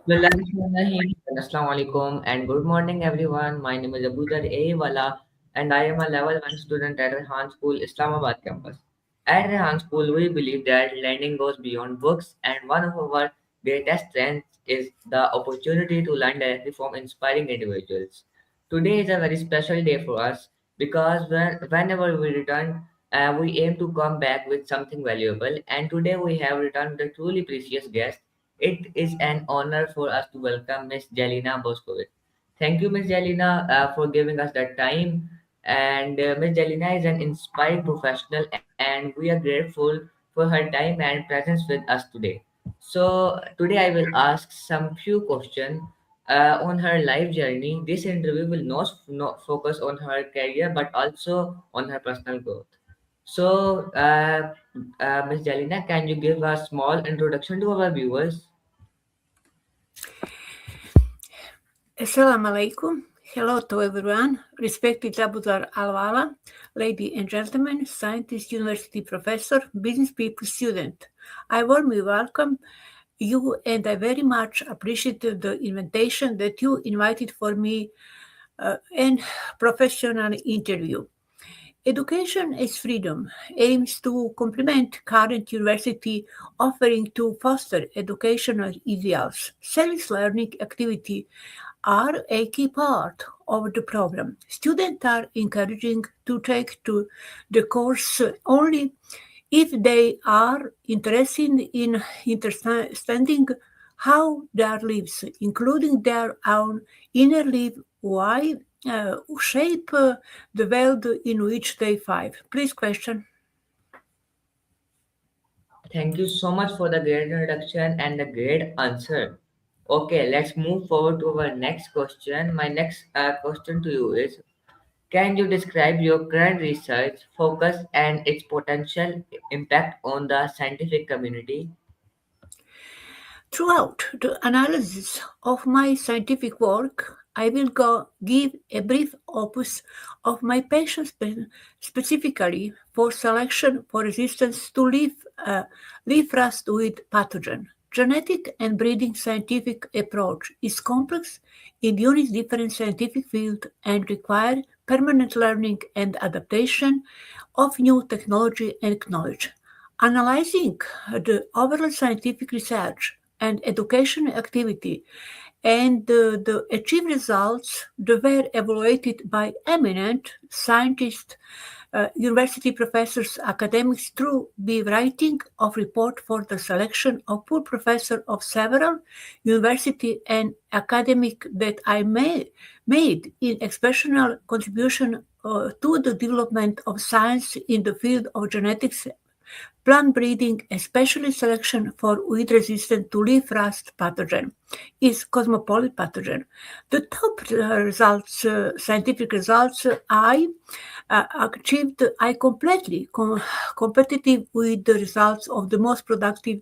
Assalamu alaikum and good morning everyone. My name is Abuzar A. Wala and I am a level 1 student at Rehan School, Islamabad campus. At Rehan School, we believe that learning goes beyond books and one of our greatest strengths is the opportunity to learn directly from inspiring individuals. Today is a very special day for us because whenever we return, we aim to come back with something valuable and today we have returned with a truly precious guest. It is an honor for us to welcome Miss Jelena Boskovic. Thank you, Miss Jelena, for giving us that time. And Miss Jelena is an inspired professional, and we are grateful for her time and presence with us today. So today I will ask some few questions on her life journey. This interview will not focus on her career, but also on her personal growth. So, Ms. Jalina, can you give a small introduction to our viewers? Assalamu alaikum. Hello to everyone. Respected Abudar Alwala, ladies and gentlemen, scientist, university professor, business people, student. I warmly welcome you and I very much appreciate the invitation that you invited for me and professional interview. Education as freedom aims to complement current university offering to foster educational ideals. Self-learning activity are a key part of the program. Students are encouraging to take to the course only if they are interested in understanding how their lives, including their own inner life, why shape the world in which they thrive. Please question. Thank you so much for the great introduction and the great answer. Okay, let's move forward to our next question. My next question to you is, can you describe your current research focus and its potential impact on the scientific community? Throughout the analysis of my scientific work, I will give a brief opus of my passion specifically for selection for resistance to leaf rust with pathogen. Genetic and breeding scientific approach is complex, it uses different scientific fields and require permanent learning and adaptation of new technology and knowledge. Analyzing the overall scientific research and education activity and the achieved results that were evaluated by eminent scientists, university professors, academics through the writing of report for the selection of full professor of several university and academic that I made in exceptional contribution to the development of science in the field of genetics, plant breeding, especially selection for weed resistant to leaf rust pathogen, is cosmopolitan pathogen. The top results, scientific results achieved, I completely competitive with the results of the most productive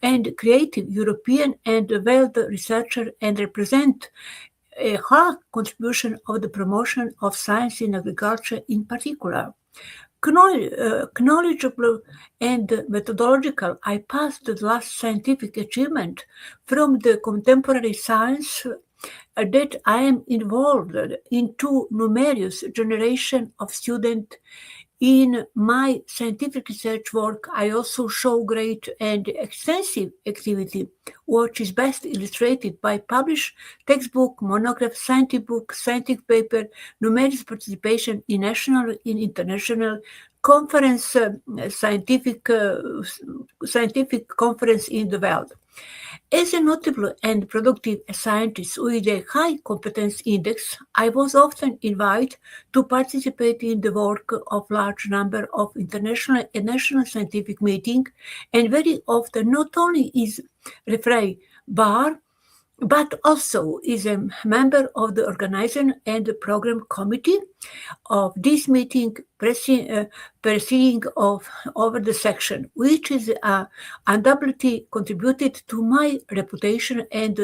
and creative European and world researcher and represent a high contribution of the promotion of science in agriculture in particular. Knowledgeable and methodological, I passed the last scientific achievement from the contemporary science that I am involved into numerous generation of students in my scientific research work. I also show great and extensive activity, which is best illustrated by published textbook, monograph, scientific book, scientific paper, numerous participation in national, in international conference, scientific conference in the world. As a notable and productive scientist with a high competence index, I was often invited to participate in the work of large number of international and national scientific meetings, and very often not only is referee bar but also is a member of the organizing and the program committee of this meeting, proceeding of over the section, which is undoubtedly contributed to my reputation and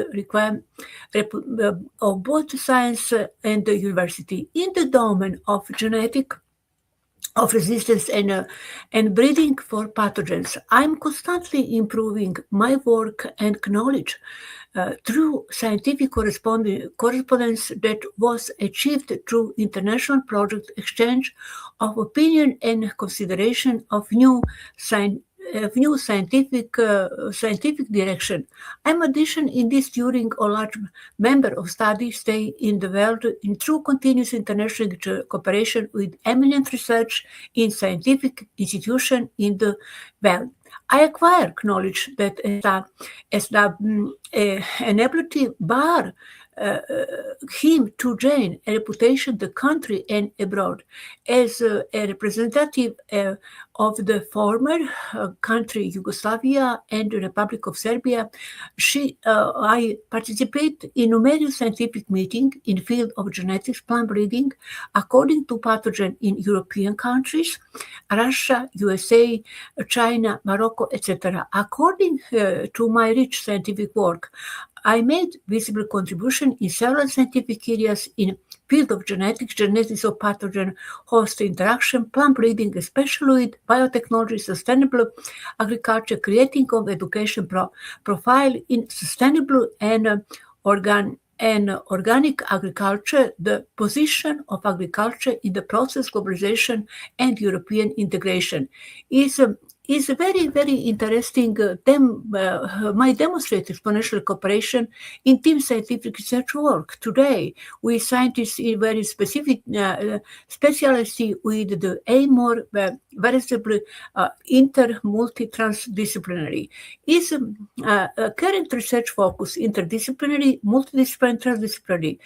of both science and the university in the domain of genetic of resistance and breeding for pathogens. I'm constantly improving my work and knowledge through scientific correspondence that was achieved through international project exchange of opinion and consideration of new scientific direction. I'm addition in this during a large member of study stay in the world in true continuous international cooperation with eminent research in scientific institution in the world. I acquire knowledge that enability bar him to gain a reputation the country and abroad as a representative of the former country Yugoslavia and the Republic of Serbia. I participate in numerous scientific meetings in field of genetics, plant breeding, according to pathogen in European countries, Russia, USA, China, Morocco, etc. According to my rich scientific work, I made visible contribution in several scientific areas in field of genetics of pathogen host interaction, plant breeding, especially with biotechnology, sustainable agriculture, creating of education profile in sustainable and organic agriculture, the position of agriculture in the process globalization and European integration is is a very, very interesting might demonstrate exponential cooperation in team scientific research work. Today, we scientists in very specific specialty with the aim more veritable multi-transdisciplinary. Is current research focus interdisciplinary, multidisciplinary, transdisciplinary,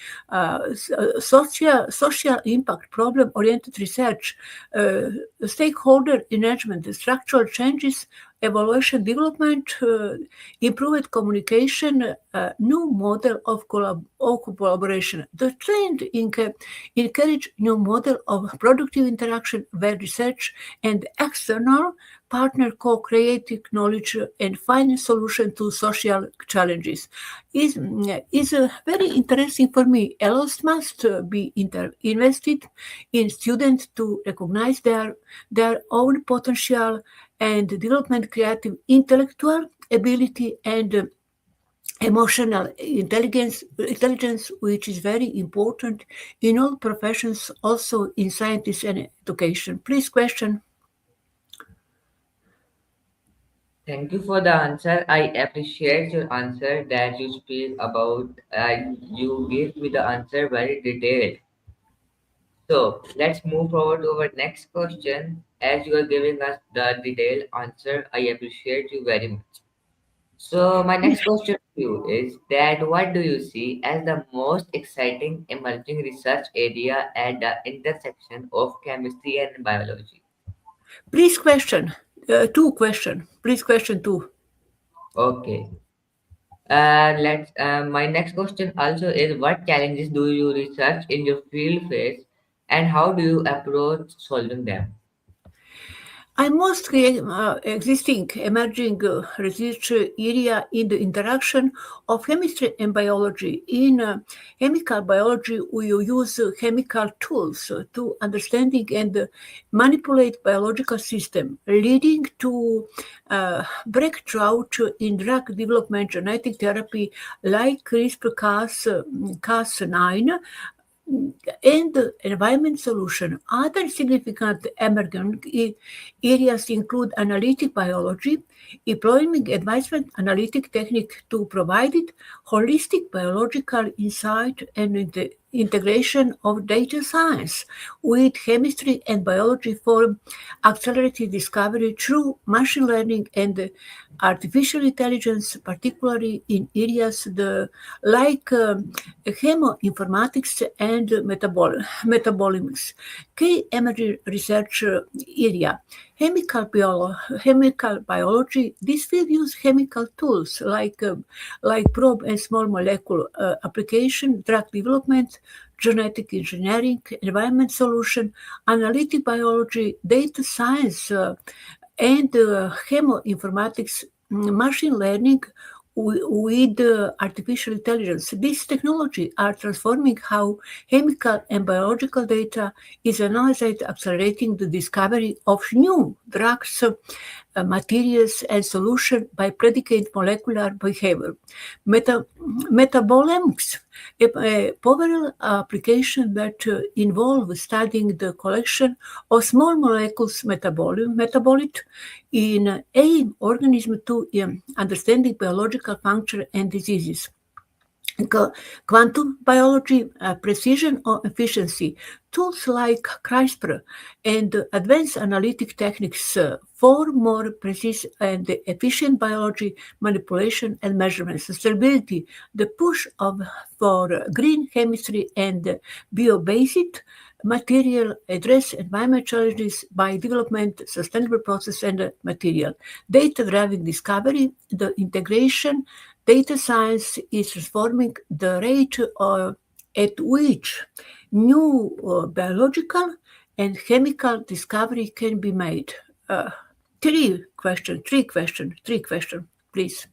social impact, problem-oriented research, stakeholder engagement, structural changes, evaluation, development, improved communication, new model of collaboration. The trend encourage new model of productive interaction where research and external partner co-create knowledge and find a solution to social challenges is very interesting for me. A lot must be invested in students to recognize their own potential and development creative intellectual ability and emotional intelligence, which is very important in all professions, also in science and education. Please question. Thank you for the answer. I appreciate your answer that you speak about. You give me the answer very detailed. So let's move forward to our next question. As you are giving us the detailed answer, I appreciate you very much. So my next question to you is that what do you see as the most exciting emerging research area at the intersection of chemistry and biology? Please question. Two question. Please question two. Okay. Let's. My next question also is what challenges do you research in your field face, and how do you approach solving them? I most existing emerging research area in the interaction of chemistry and biology. In chemical biology, we use chemical tools to understanding and manipulate biological system, leading to breakthrough in drug development, genetic therapy like CRISPR-Cas9, and environment solution. Other significant emerging areas include analytic biology, employing advancement analytic technique to provide it holistic biological insight and integration of data science with chemistry and biology for accelerated discovery through machine learning and artificial intelligence, particularly in areas like chemoinformatics and metabolomics. Key emerging research area. Chemical biology. This field use chemical tools like probe and small molecule application, drug development, genetic engineering, environment solution, analytic biology, data science, and chemoinformatics, machine learning with artificial intelligence. These technologies are transforming how chemical and biological data is analyzed, accelerating the discovery of new drugs, materials, and solutions by predicate molecular behavior. Metabolomics, a powerful application that involves studying the collection of small molecules metabolite in a organism to understanding biological function and diseases. Quantum biology, precision or efficiency, tools like CRISPR and advanced analytic techniques for more precise and efficient biology manipulation and measurement. Sustainability, the push for green chemistry and bio-based material address environment challenges by development, sustainable process and material. Data-driven discovery, the integration data science is transforming the rate at which new biological and chemical discovery can be made. Three questions, please.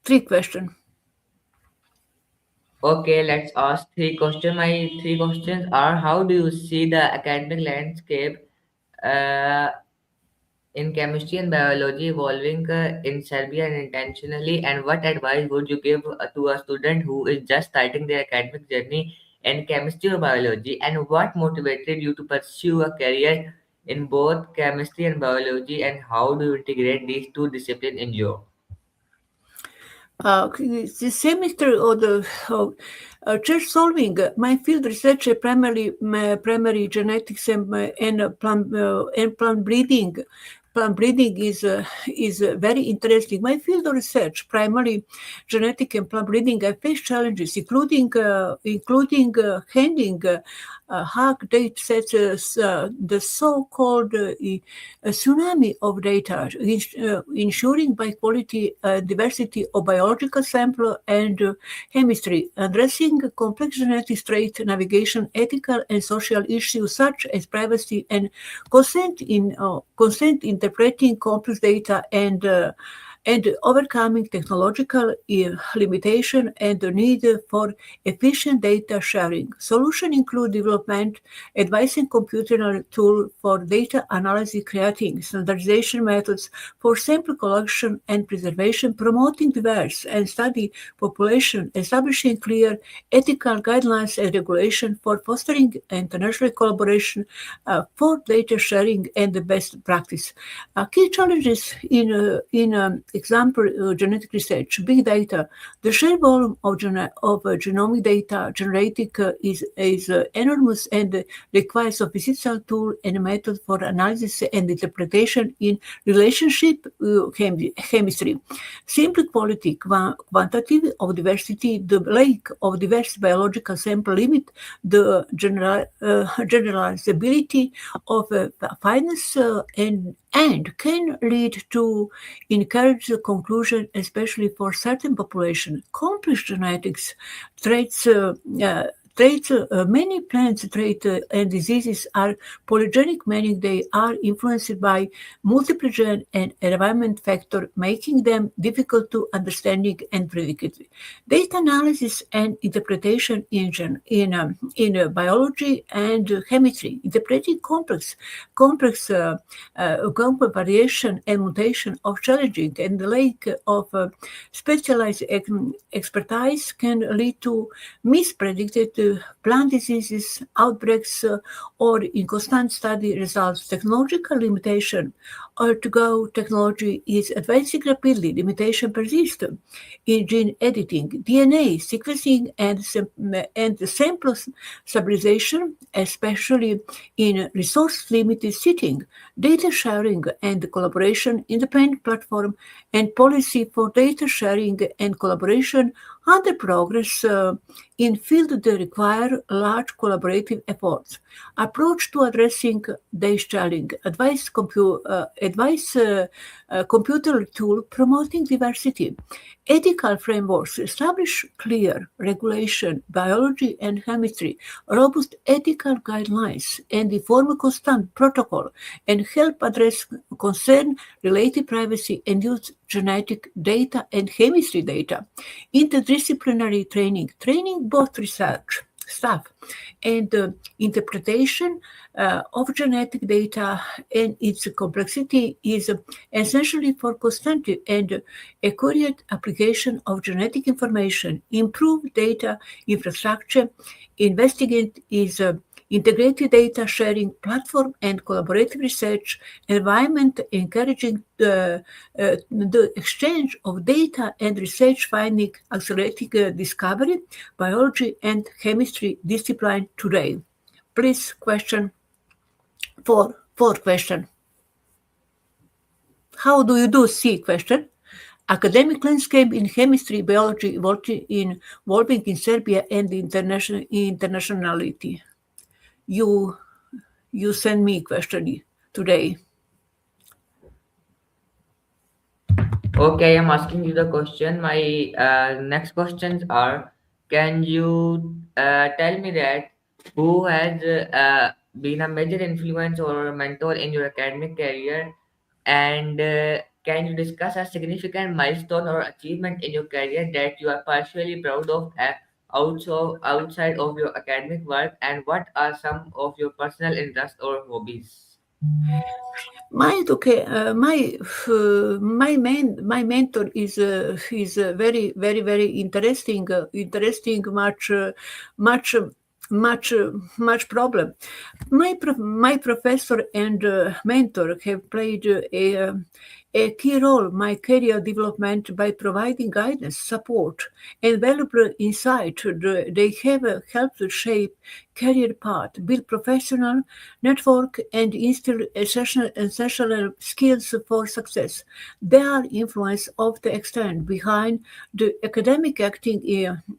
Three questions. Okay, let's ask three questions. My three questions are: how do you see the academic landscape uh, in chemistry and biology evolving in Serbia and intentionally? And what advice would you give to a student who is just starting their academic journey in chemistry or biology? And what motivated you to pursue a career in both chemistry and biology? And how do you integrate these two disciplines in your? The semester of the church solving, my field research primary genetics and plant breeding. Plant breeding is very interesting. My field of research, primarily genetic and plant breeding, I face challenges, including handling hard data sets, the so-called tsunami of data, ensuring by quality diversity of biological sample and chemistry, addressing complex genetic trait navigation, ethical and social issues such as privacy and consent interpreting complex data and overcoming technological limitation and the need for efficient data sharing. Solutions include development, advising computer tool for data analysis, creating standardization methods for sample collection and preservation, promoting diverse and study population, establishing clear ethical guidelines and regulation for fostering international collaboration for data sharing and the best practice. Key challenges in example, genetic research, big data. The sheer volume of genomic data generated is enormous and requires sophisticated tool and method for analysis and interpretation in relationship chemistry. Simple quality, quantity of diversity, the lack of diverse biological sample limit, the generalizability of fineness and can lead to encourage the conclusion, especially for certain population. Complex genetics traits. Many plants, traits, and diseases are polygenic, meaning they are influenced by multiple gene and environment factors, making them difficult to understanding and predict. Data analysis and interpretation in biology and chemistry, interpreting complex variation and mutation of challenging and the lack of specialized expertise can lead to mispredicted plant diseases, outbreaks, or inconstant study results. Technological limitation or to go technology is advancing rapidly. Limitation persist in gene editing, DNA sequencing, and sample stabilization, especially in resource-limited setting. Data sharing and collaboration, independent platform, and policy for data sharing and collaboration under progress in field that require large collaborative efforts. Approach to addressing this challenge, advice computer tool promoting diversity. Ethical frameworks establish clear regulation, biology and chemistry, robust ethical guidelines, and the form constant protocol and help address concern related privacy and use genetic data and chemistry data. Interdisciplinary training both research staff and interpretation of genetic data and its complexity is essentially for constant and accurate application of genetic information, improved data infrastructure, investigate is integrated data sharing platform and collaborative research environment encouraging the exchange of data and research finding accelerating discovery, biology and chemistry discipline today. Please question fourth question. How do you do C question? Academic landscape in chemistry, biology evolving in Serbia and internationality. You send me question today. Okay, I'm asking you the question. My next questions are: can you tell me that who has been a major influence or mentor in your academic career, and can you discuss a significant milestone or achievement in your career that you are partially proud of outside of your academic work, and what are some of your personal interests or hobbies? My mentor is very interesting much problem. My professor and mentor have played a key role in my career development by providing guidance, support, and valuable insight. They have helped to shape career path, build professional network, and instill essential skills for success. Their influence of the extent behind the academic acting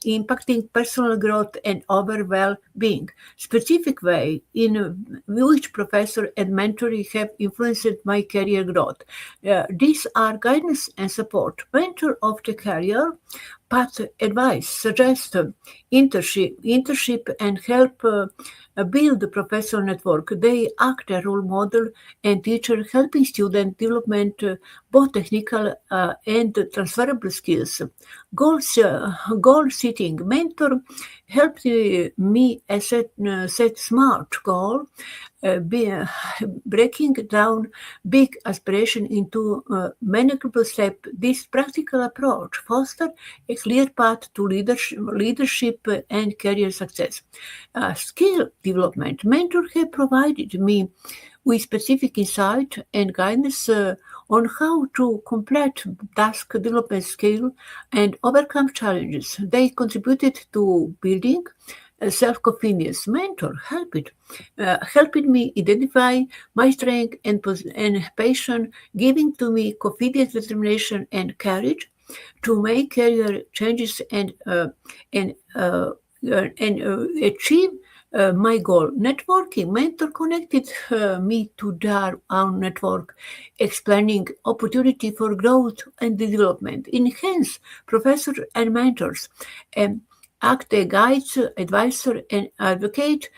impacting personal growth and overall well-being. Specific way in which professor and mentor have influenced my career growth. These are guidance and support. Mentor of the career path advice, suggest internship and help build the professional network. They act as role model and teacher, helping student development both technical and transferable skills. Goal setting mentor helped me set smart goal, breaking down big aspiration into manageable steps. This practical approach fosters a clear path to leadership and career success. Skill development mentor have provided me with specific insight and guidance on how to complete task development skill and overcome challenges. They contributed to building self-confidence. Mentor helped me identify my strength and passion, giving to me confidence, determination, and courage to make career changes and achieve my goal. Networking mentor connected me to their own network, explaining opportunity for growth and development. Enhance professors and mentors. Act as guides, advisor, and advocate,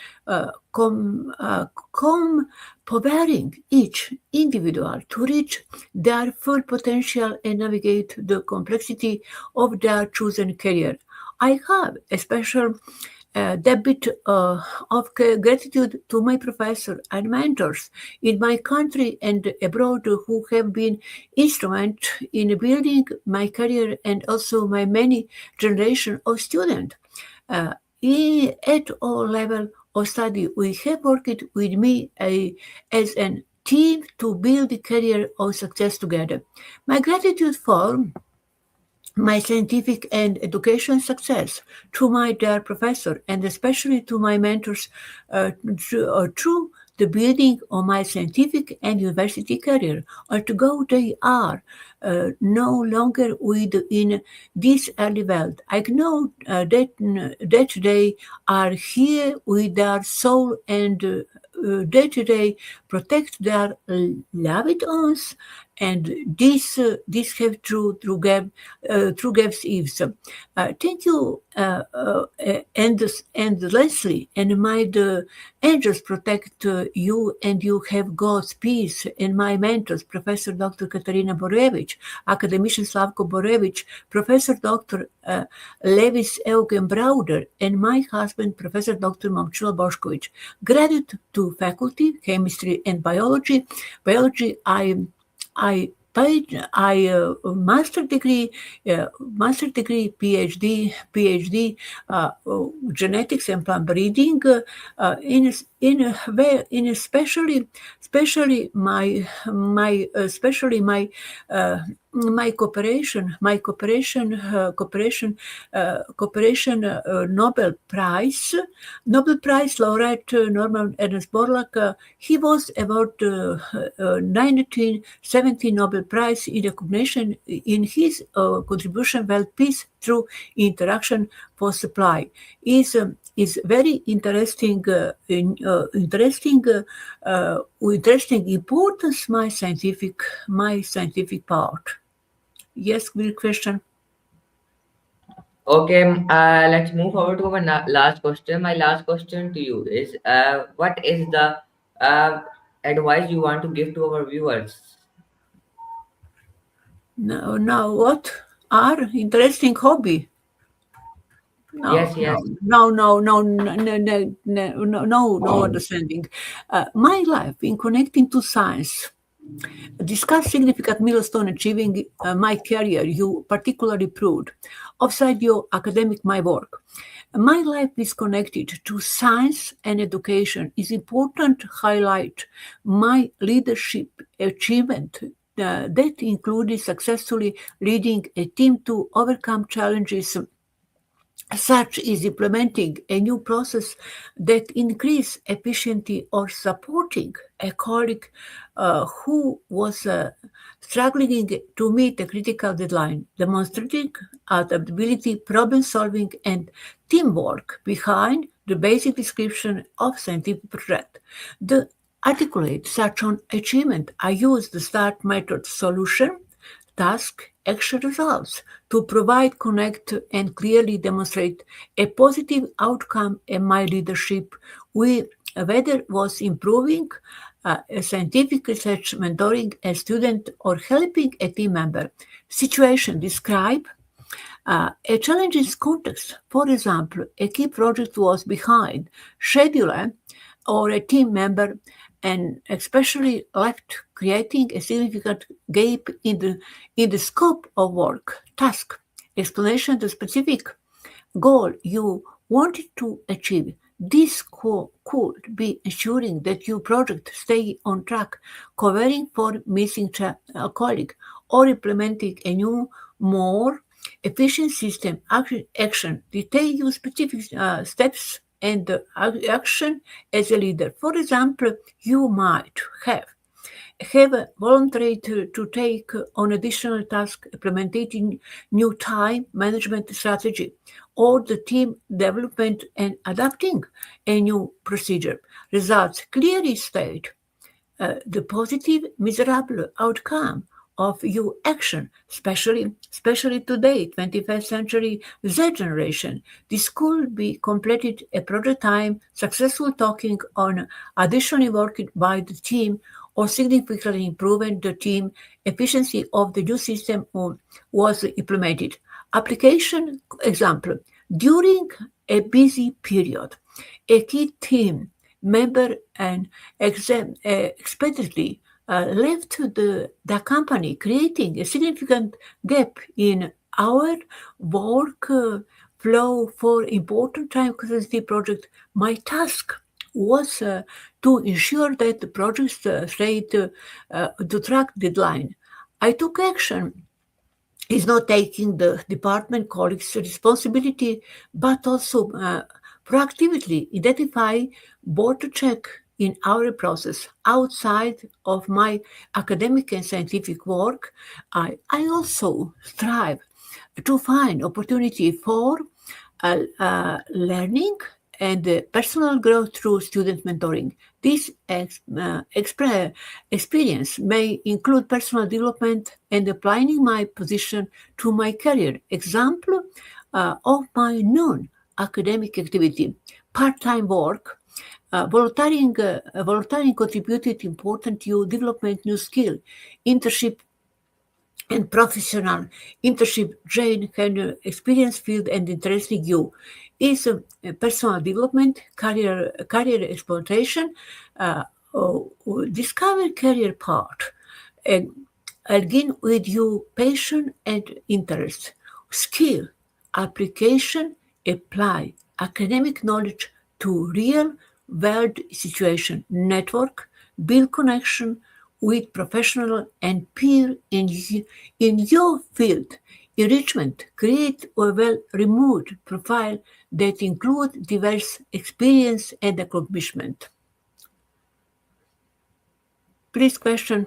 empowering each individual to reach their full potential and navigate the complexity of their chosen career. I have a special debit of gratitude to my professor and mentors in my country and abroad who have been instrumental in building my career and also my many generation of students. At all level of study, we have worked with me as a team to build a career of success together. My gratitude for my scientific and education success to my dear professor and especially to my mentors through the building of my scientific and university career. Although they are no longer within this early world, I know that they are here with their soul and day-to-day protect their loved ones, and this have through Gab's Eves. Thank you, and Leslie, and my the angels protect you, and you have God's peace. And my mentors, Professor Dr. Katarina Borevich, academician Slavko Borevich, Professor Dr. Levis Eugen Brauder, and my husband, Professor Dr. Momchilo Bošković. Gratitude to faculty, chemistry and biology. Biology, I paid master degree, PhD, genetics and plant breeding. In especially my cooperation Nobel Prize laureate Norman Ernest Borlaug. He was about 1970 Nobel Prize in recognition in his contribution well peace through interaction for supply. Is very interesting importance my scientific part. Yes, good question. Okay, let's move forward to our last question. My last question to you is, what is the advice you want to give to our viewers? Now what are interesting hobby? Yes, yes. No understanding. My life in connecting to science. Discuss significant milestone achieving my career you particularly proved. Offside your academic my work. My life is connected to science and education is important to highlight my leadership achievement that included successfully leading a team to overcome challenges such is implementing a new process that increase efficiency or supporting a colleague who was struggling to meet a critical deadline, demonstrating adaptability, problem solving, and teamwork behind the basic description of scientific project. The articulate such an achievement, I use the START method solution, task, action results to provide, connect, and clearly demonstrate a positive outcome in my leadership, whether was improving scientific research, mentoring a student, or helping a team member. Situation describe a challenging context. For example, a key project was behind schedule or a team member and especially left creating a significant gap in the scope of work, task, explanation the specific goal you wanted to achieve. This could be ensuring that your project stay on track, covering for missing a colleague, or implementing a new, more efficient system action. Detail your specific steps and action as a leader. For example, you might have volunteered to take on additional task implementing new time management strategy or the team development and adapting a new procedure. Results clearly state the positive miserable outcome of your action, especially today, 21st century Z generation. This could be completed a project time, successful talking on additionally working by the team or significantly improving the team efficiency of the new system was implemented. Application example, during a busy period, a key team member and expectedly left the company, creating a significant gap in our work flow for important time sensitive project. My task was to ensure that the project stayed to track deadline. I took action is not taking the department colleagues' responsibility, but also proactively identify border check in our process outside of my academic and scientific work. I also strive to find opportunity for learning and personal growth through student mentoring. This experience may include personal development and applying my position to my career. Example of my non-academic activity, part-time work. Volunteering contributed important to development new skill. Internship and professional internship Jane can experience field and interesting you is personal development, career exploitation, uh, discover career path, and again with you passion and interest, skill, application, apply academic knowledge to real world situation, network, build connection with professional and peer in your field. Enrichment, create a well-removed profile that include diverse experience and accomplishment. Please question.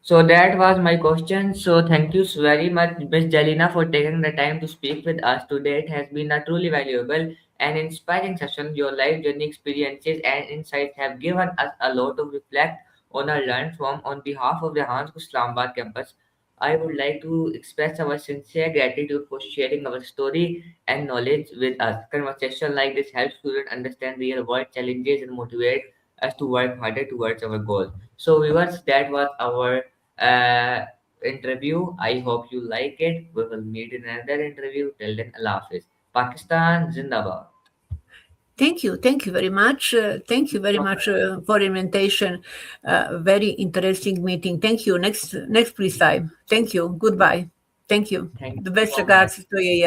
So that was my question. So thank you very much, Ms. Jalina, for taking the time to speak with us today. It has been a truly valuable and inspiring session. Your life journey experiences and insights have given us a lot to reflect on or learn from. On behalf of the Hans Islamabad campus, I would like to express our sincere gratitude for sharing our story and knowledge with us. Conversation like this helps students understand real world challenges and motivate us to work harder towards our goal. So viewers, that was our uh, interview. I hope you like it. We will meet in another interview. Till then, Allah Hafiz. Pakistan Zindabad. Thank you very much. Thank you very much for invitation. Very interesting meeting. Thank you. Next please time. Thank you. Goodbye. Thank you. Thank The you best so much. regards to you.